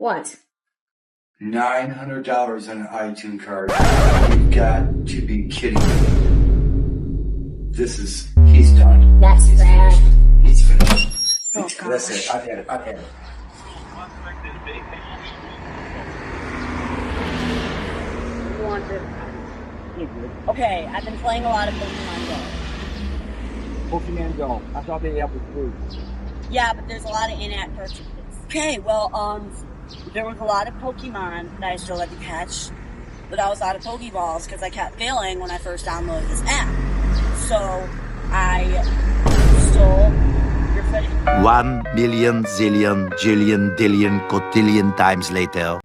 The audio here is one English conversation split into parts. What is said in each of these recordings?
What? $900 on an iTunes card. You've got to be kidding me. He's done. That's bad. He's finished. Oh, That's gosh. it. I've had it. Okay, I've been playing a lot of Pokemon Go. Pokemon Go. I thought they had free. Yeah, but there's a lot of in-app purchases. Okay, well, there was a lot of Pokemon that I still had to catch, but I was out of Pokeballs because I kept failing when I first downloaded this app. So, I stole your footage. 1 million, zillion, jillion, dillion, cotillion times later.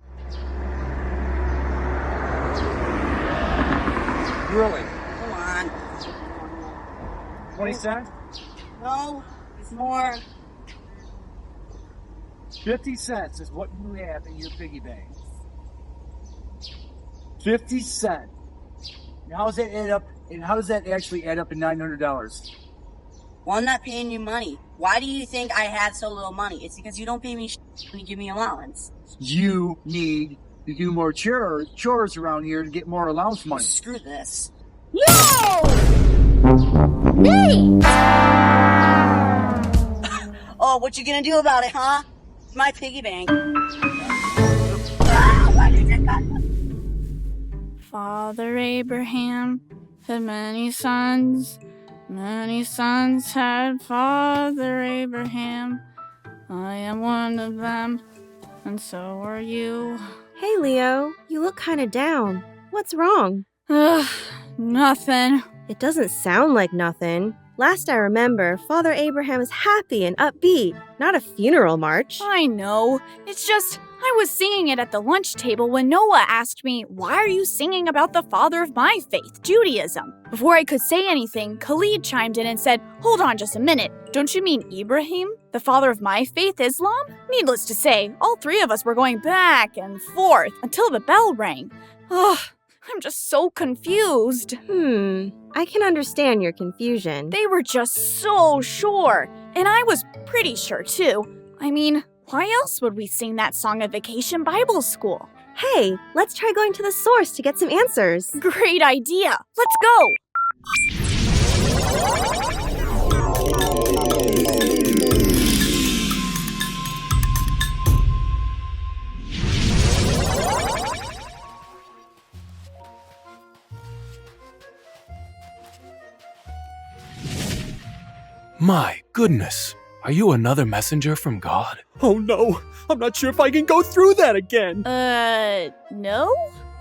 Really? Come on. 20 cents? No, it's more. 50 cents is what you have in your piggy bank. 50 cents. And how does that add up? And how does that actually add up in $900? Well, I'm not paying you money. Why do you think I have so little money? It's because you don't pay me when you give me allowance. You need to do more chores around here to get more allowance money. Screw this. No! Me! Oh, what you gonna do about it, huh? It's my piggy bank. Father Abraham had many sons. Many sons had Father Abraham. I am one of them, and so are you. Hey, Leo, you look kind of down. What's wrong? Ugh, nothing. It doesn't sound like nothing. Last I remember, Father Abraham is happy and upbeat, not a funeral march. I know. It's just, I was singing it at the lunch table when Noah asked me, why are you singing about the father of my faith, Judaism? Before I could say anything, Khalid chimed in and said, hold on just a minute. Don't you mean Ibrahim, the father of my faith, Islam? Needless to say, all three of us were going back and forth until the bell rang. Ugh, I'm just so confused. I can understand your confusion. They were just so sure. And I was pretty sure, too. I mean, why else would we sing that song at Vacation Bible School? Hey, let's try going to the source to get some answers. Great idea. Let's go. My goodness, are you another messenger from God? Oh no, I'm not sure if I can go through that again. No?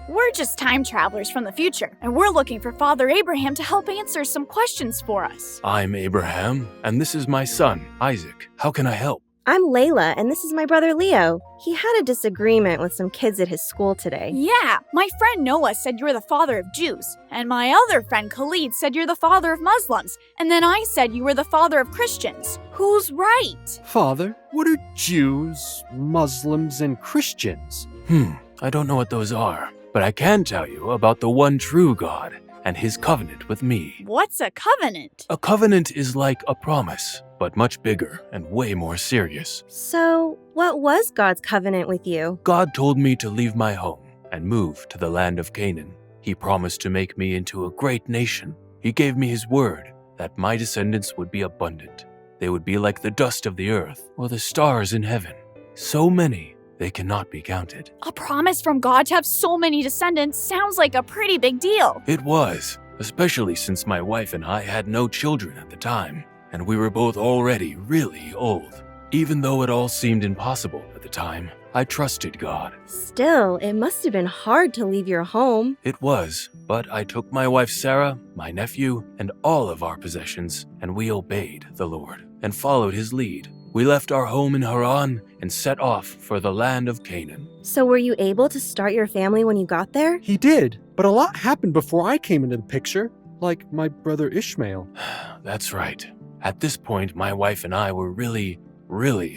We're just time travelers from the future, and we're looking for Father Abraham to help answer some questions for us. I'm Abraham, and this is my son, Isaac. How can I help? I'm Layla, and this is my brother Leo. He had a disagreement with some kids at his school today. Yeah, my friend Noah said you're the father of Jews, and my other friend Khalid said you're the father of Muslims, and then I said you were the father of Christians. Who's right? Father, what are Jews, Muslims, and Christians? I don't know what those are, but I can tell you about the one true God and his covenant with me. What's a covenant? A covenant is like a promise, but much bigger and way more serious. So, what was God's covenant with you? God told me to leave my home and move to the land of Canaan. He promised to make me into a great nation. He gave me his word that my descendants would be abundant. They would be like the dust of the earth or the stars in heaven. So many, they cannot be counted. A promise from God to have so many descendants sounds like a pretty big deal. It was, especially since my wife and I had no children at the time, and we were both already really old. Even though it all seemed impossible at the time, I trusted God. Still, it must have been hard to leave your home. It was, but I took my wife Sarah, my nephew, and all of our possessions, and we obeyed the Lord and followed his lead. We left our home in Haran and set off for the land of Canaan. So were you able to start your family when you got there? He did, but a lot happened before I came into the picture, like my brother Ishmael. That's right. At this point, my wife and I were really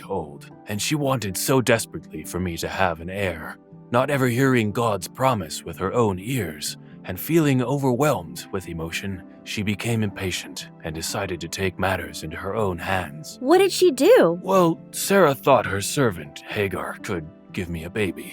old, and she wanted so desperately for me to have an heir. Not ever hearing God's promise with her own ears, and feeling overwhelmed with emotion, she became impatient and decided to take matters into her own hands. What did she do? Well, Sarah thought her servant, Hagar, could give me a baby.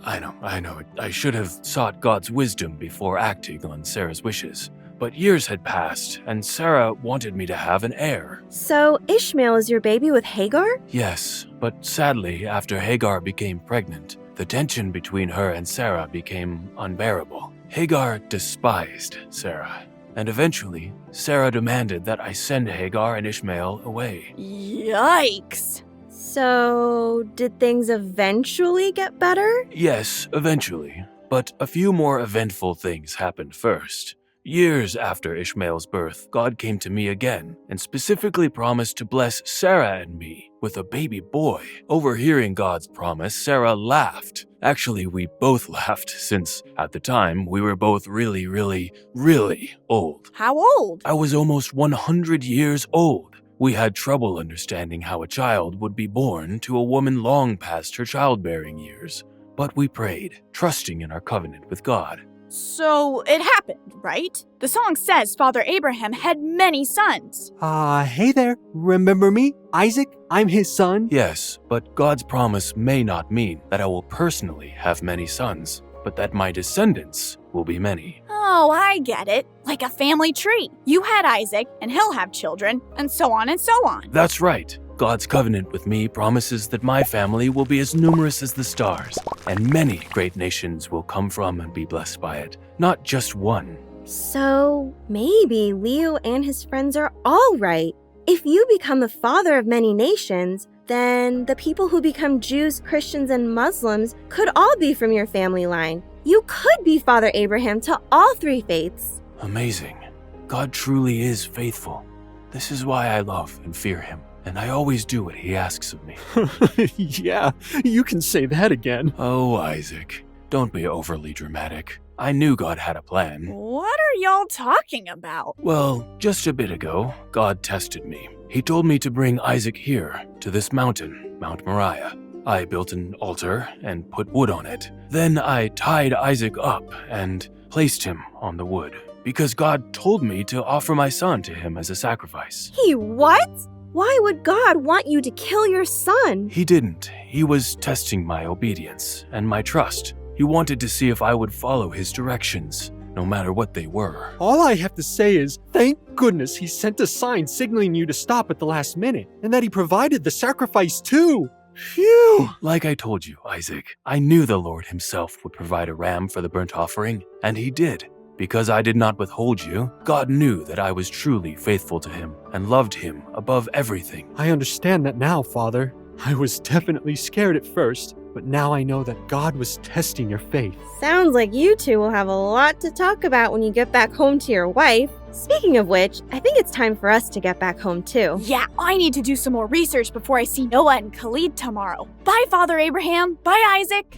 I know. I should have sought God's wisdom before acting on Sarah's wishes. But years had passed, and Sarah wanted me to have an heir. So Ishmael is your baby with Hagar? Yes, but sadly, after Hagar became pregnant, the tension between her and Sarah became unbearable. Hagar despised Sarah, and eventually, Sarah demanded that I send Hagar and Ishmael away. Yikes. So, did things eventually get better? Yes, eventually, but a few more eventful things happened first. Years after Ishmael's birth, God came to me again and specifically promised to bless Sarah and me with a baby boy. Overhearing God's promise, Sarah laughed. Actually, we both laughed since, at the time, we were both really old. How old? I was almost 100 years old. We had trouble understanding how a child would be born to a woman long past her childbearing years. But we prayed, trusting in our covenant with God. So it happened, right? The song says Father Abraham had many sons. Hey there. Remember me? Isaac? I'm his son. Yes, but God's promise may not mean that I will personally have many sons, but that my descendants will be many. Oh, I get it. Like a family tree. You had Isaac, and he'll have children, and so on and so on. That's right. God's covenant with me promises that my family will be as numerous as the stars, and many great nations will come from and be blessed by it, not just one. So, maybe Leo and his friends are all right. If you become the father of many nations, then the people who become Jews, Christians, and Muslims could all be from your family line. You could be Father Abraham to all three faiths. Amazing. God truly is faithful. This is why I love and fear him, and I always do what he asks of me. Yeah, you can say that again. Oh, Isaac, don't be overly dramatic. I knew God had a plan. What are y'all talking about? Well, just a bit ago, God tested me. He told me to bring Isaac here, to this mountain, Mount Moriah. I built an altar and put wood on it. Then I tied Isaac up and placed him on the wood, because God told me to offer my son to him as a sacrifice. He what? Why would God want you to kill your son? He didn't. He was testing my obedience and my trust. He wanted to see if I would follow his directions, no matter what they were. All I have to say is, thank goodness he sent a sign signaling you to stop at the last minute, and that he provided the sacrifice too. Phew! Like I told you, Isaac, I knew the Lord himself would provide a ram for the burnt offering, and he did. Because I did not withhold you, God knew that I was truly faithful to him and loved him above everything. I understand that now, Father. I was definitely scared at first, but now I know that God was testing your faith. Sounds like you two will have a lot to talk about when you get back home to your wife. Speaking of which, I think it's time for us to get back home too. Yeah, I need to do some more research before I see Noah and Khalid tomorrow. Bye, Father Abraham. Bye, Isaac.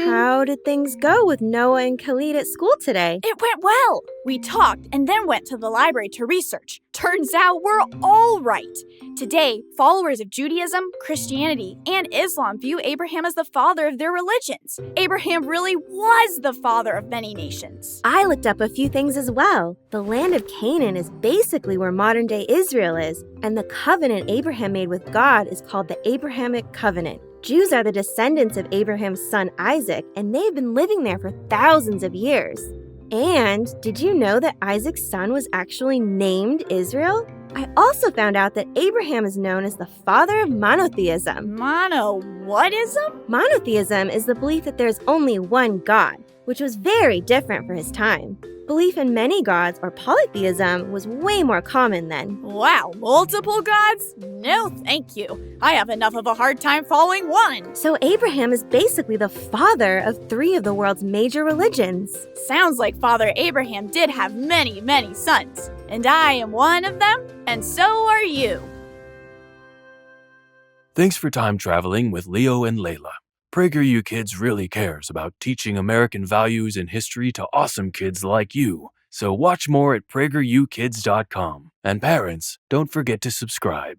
How did things go with Noah and Khalid at school today? It went well. We talked and then went to the library to research. Turns out we're all right. Today, followers of Judaism, Christianity, and Islam view Abraham as the father of their religions. Abraham really was the father of many nations. I looked up a few things as well. The land of Canaan is basically where modern-day Israel is, and the covenant Abraham made with God is called the Abrahamic Covenant. Jews are the descendants of Abraham's son Isaac, and they've been living there for thousands of years. And did you know that Isaac's son was actually named Israel? I also found out that Abraham is known as the father of monotheism. Mono-whatism? Monotheism is the belief that there's only one God, which was very different for his time. Belief in many gods, or polytheism, was way more common then. Wow, multiple gods? No, thank you. I have enough of a hard time following one. So Abraham is basically the father of 3 of the world's major religions. Sounds like Father Abraham did have many, many sons. And I am one of them, and so are you. Thanks for time traveling with Leo and Layla. PragerU Kids really cares about teaching American values and history to awesome kids like you. So watch more at PragerUkids.com. And parents, don't forget to subscribe.